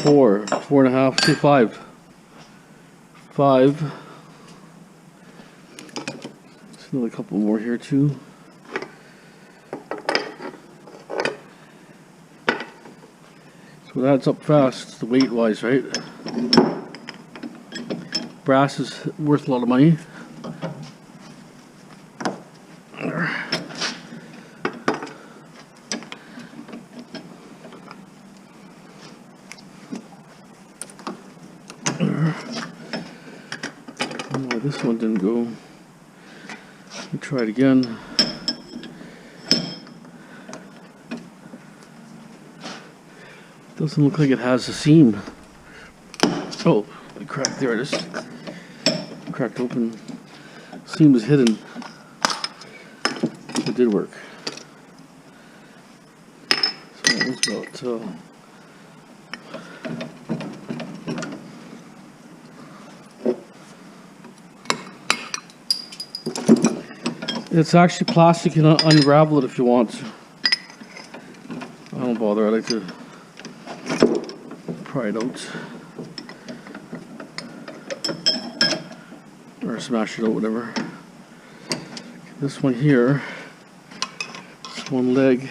4, 4.5, say 5. 5. Another couple more here too. So that's up fast, the weight wise, right? Brass is worth a lot of money. Oh, this one didn't go. Let me try it again. Doesn't look like it has a seam. Oh, the crack, there it is. Cracked open. Seam is hidden. It did work. So that was about it's actually plastic, and unravel it if you want. I don't bother, I like to pry it out. Or smash it out, whatever. This one here, this one leg.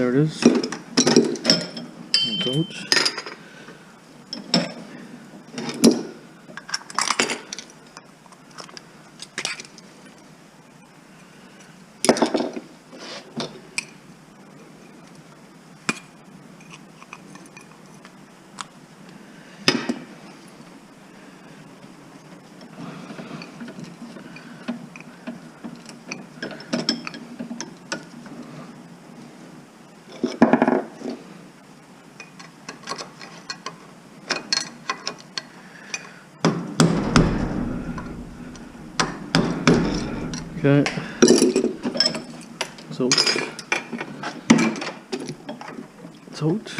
There it is. It's out. Okay, so it's out.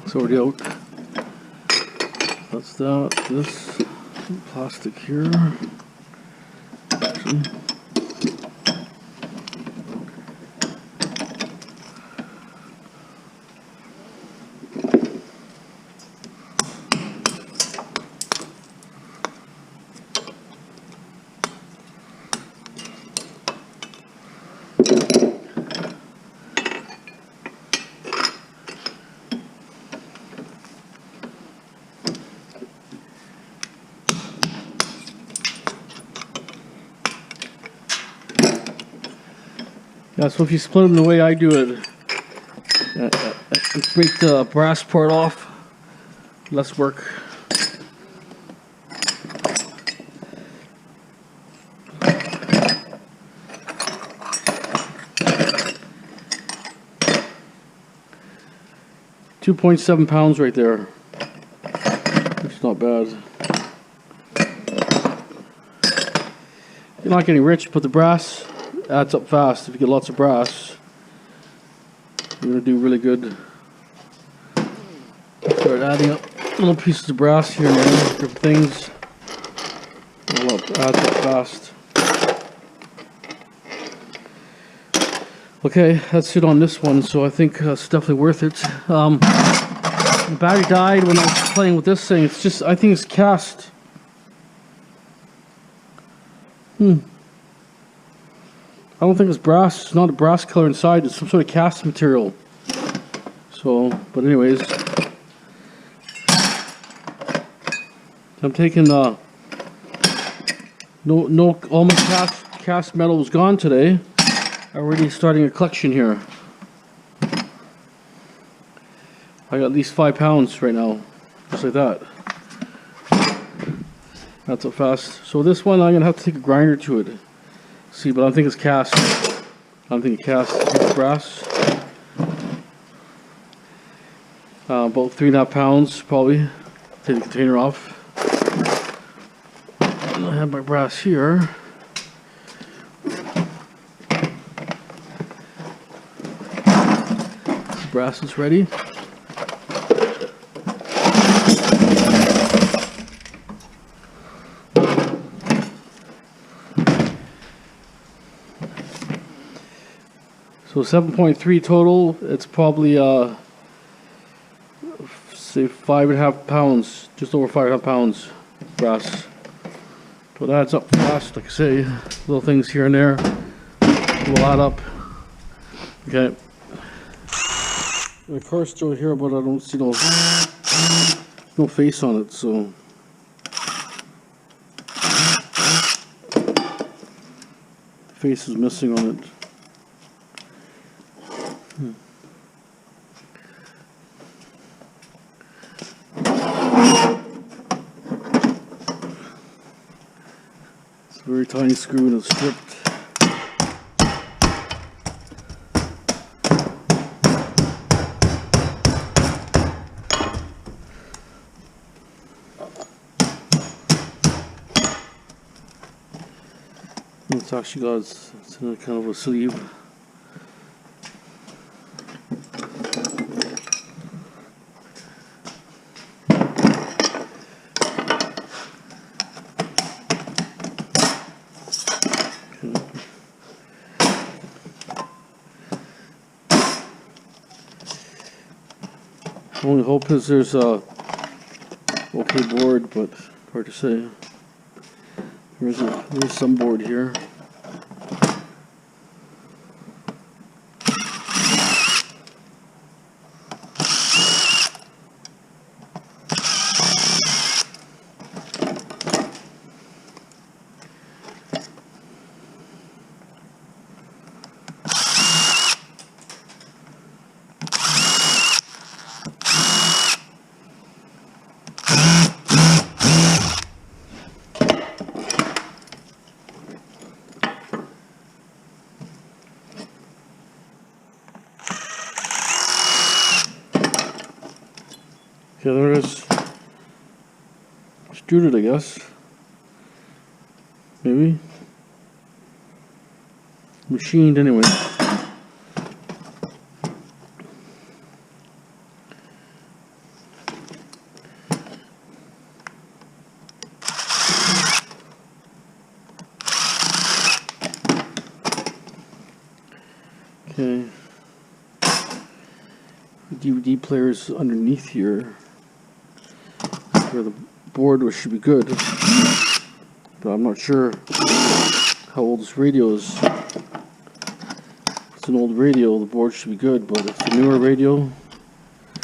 It's already out. That's that. This plastic here. Actually. Yeah, so if you split them the way I do it, break the brass part off, less work. £2.7 right there, which is not bad. You're not getting rich, but the brass adds up fast. If you get lots of brass, you're going to do really good. Start adding up little pieces of brass here and there, different things. Adds up fast. Okay, that's it on this one, so I think it's definitely worth it. The battery died when I was playing with this thing. It's just, I think it's cast. I don't think it's brass. It's not a brass color inside. It's some sort of cast material. So, but anyways, I'm taking all my cast metal was gone today. Already starting a collection here. I got at least £5 right now, just like that. Not so fast. So this one I'm gonna have to take a grinder to it. See, but I don't think it's cast. I don't think it's cast. It's brass. About 3.5 pounds probably. Take the container off. And I have my brass here. The brass is ready. So 7.3 total. It's probably say 5.5 pounds, just over 5.5 pounds brass. So that adds up fast, like I say. Little things here and there will add up. Okay. My car's still here, but I don't see no face on it, so the face is missing on it. It's a very tiny screw and it's stripped. It's actually got it's in a kind of a sleeve. Only hope is there's a okay board, but hard to say. There's some board here. Okay, there it is. Extruded, I guess. Maybe. Machined anyway. Okay. The DVD player's underneath here, where the board should be good, but I'm not sure how old this radio is. If it's an old radio, the board should be good, but if it's a newer radio,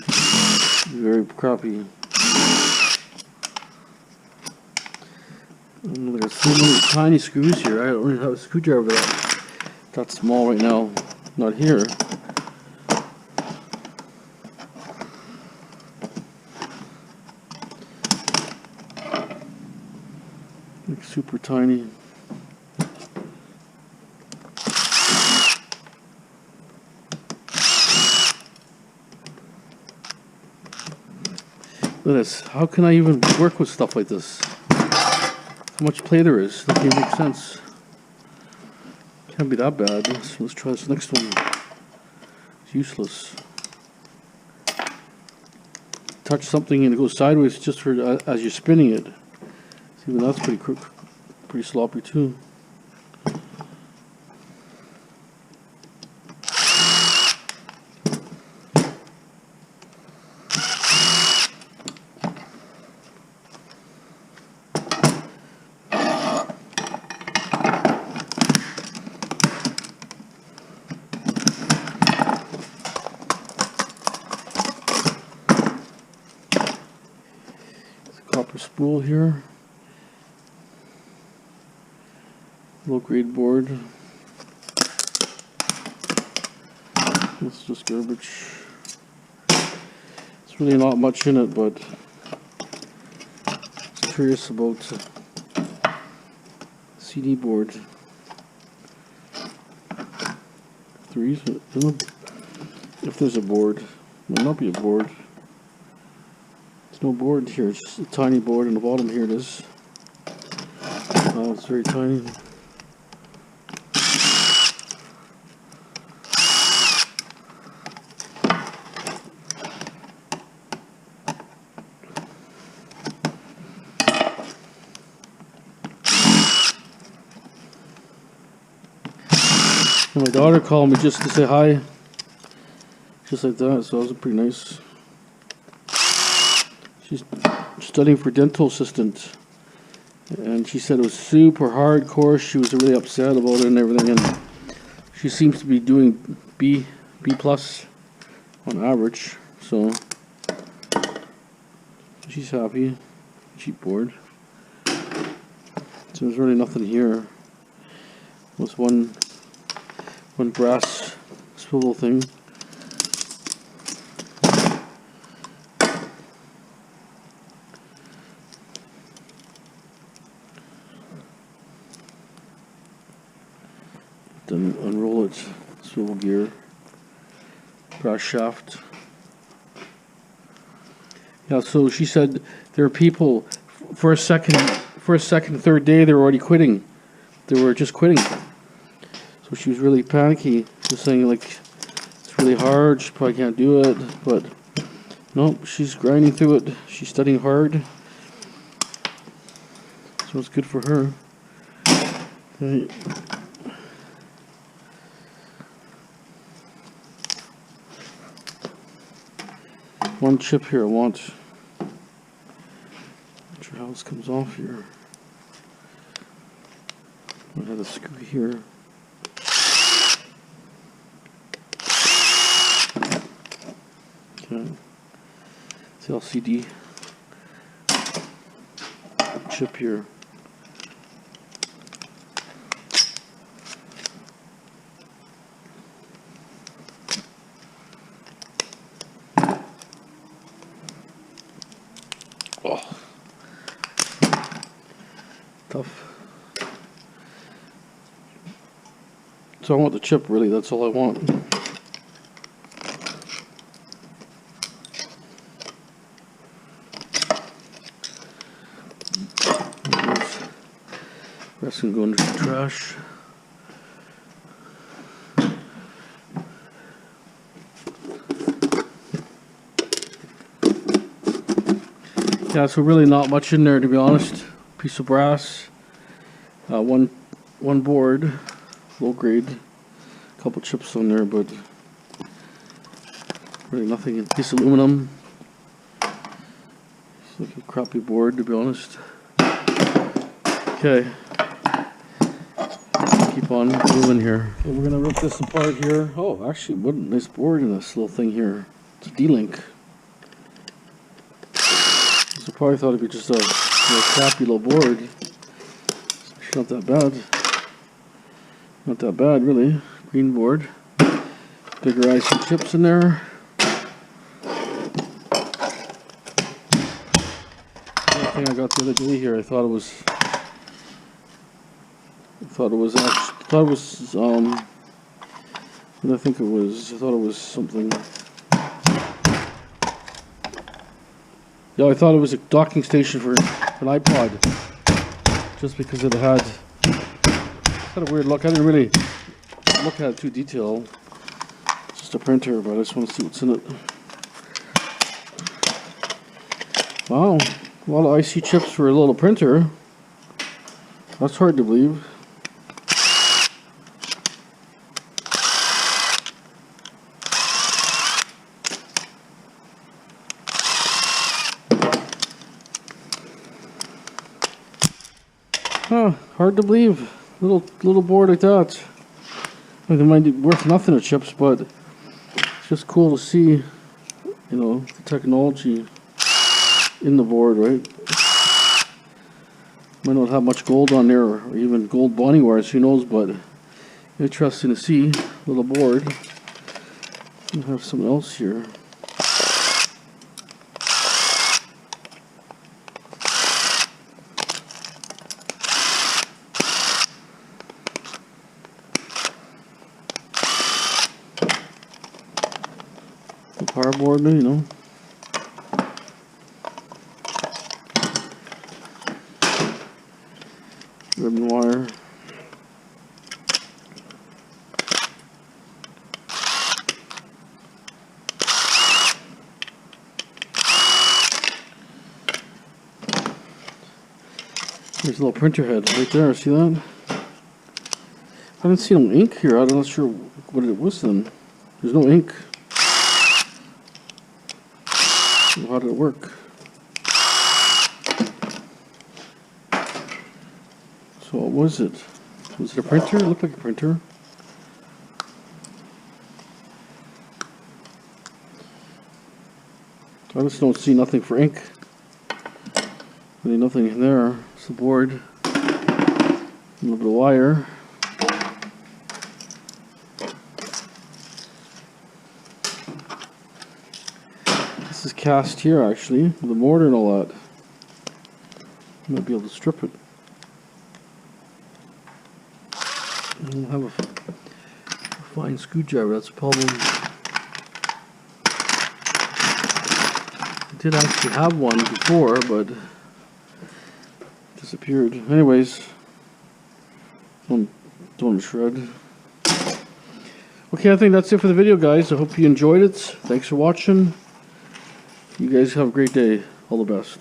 it's very crappy. There's so many tiny screws here. I don't really have a screwdriver that's small right now. Not here. Like super tiny. Look at this. How can I even work with stuff like this? How much play there is? Doesn't even make sense. Can't be that bad. Let's try this next one. It's useless. Touch something and it goes sideways just for as you're spinning it. Even that's pretty sloppy too. Copper spool here. Low grade board. It's just garbage. It's really not much in it, but I'm curious about CD board. If there's a board, there might not be a board. There's no board here. It's just a tiny board on the bottom. Here it is. Oh, it's very tiny. My daughter called me just to say hi, just like that, so that was pretty nice. She's studying for dental assistant, and she said it was super hardcore. She was really upset about it and everything, and she seems to be doing B plus on average, so she's happy. Cheap board. So there's really nothing here. There's one brass swivel thing. Then unroll it, swivel gear, brass shaft. Yeah, so she said there are people for a second, third day they're already quitting they were just quitting. So she was really panicky, just saying like it's really hard, she probably can't do it, but nope, she's grinding through it. She's studying hard, so it's good for her. Okay. One chip here I want. Not sure how this comes off here. I have a screw here. Okay. It's the LCD chip here. Oh, tough. So I want the chip, really, that's all I want. Rest can go into the trash. Yeah, so really not much in there, to be honest. Piece of brass, one board, low grade, a couple chips on there, but really nothing. A piece of aluminum. It's like a crappy board, to be honest. Okay, keep on moving here. Okay, we're gonna rip this apart here. Oh, actually, what a nice board in this little thing here. It's a D-Link. I probably thought it'd be just a crappy little board. It's actually not that bad. Not that bad, really. Green board. Bigger IC chips in there. The thing I got the other day here, I thought it was what did I think it was? I thought it was something. Yeah, I thought it was a docking station for an iPod, just because it had kind of weird look. I didn't really look at it too detailed. It's just a printer, but I just want to see what's in it. Wow, a lot of IC chips for a little printer. That's hard to believe. Huh, hard to believe. Little board like that. Like, it might be worth nothing of chips, but it's just cool to see, you know, the technology in the board, right? Might not have much gold on there, or even gold bonding wires, who knows, but interesting to see. Little board. We have something else here. Power board, you know. Ribbon wire. There's a little printer head right there, see that? I didn't see no ink here, I'm not sure what it was then. There's no ink. How did it work? So what was it? Was it a printer? It looked like a printer. I just don't see nothing for ink. Really nothing in there. It's the board. A little bit of wire. This is cast here actually, with the mortar and all that. Might be able to strip it. I don't have a fine screwdriver, that's a problem. I did actually have one before, but disappeared. Anyways, Don't shred. Okay, I think that's it for the video, guys. I hope you enjoyed it. Thanks for watching. You guys have a great day. All the best.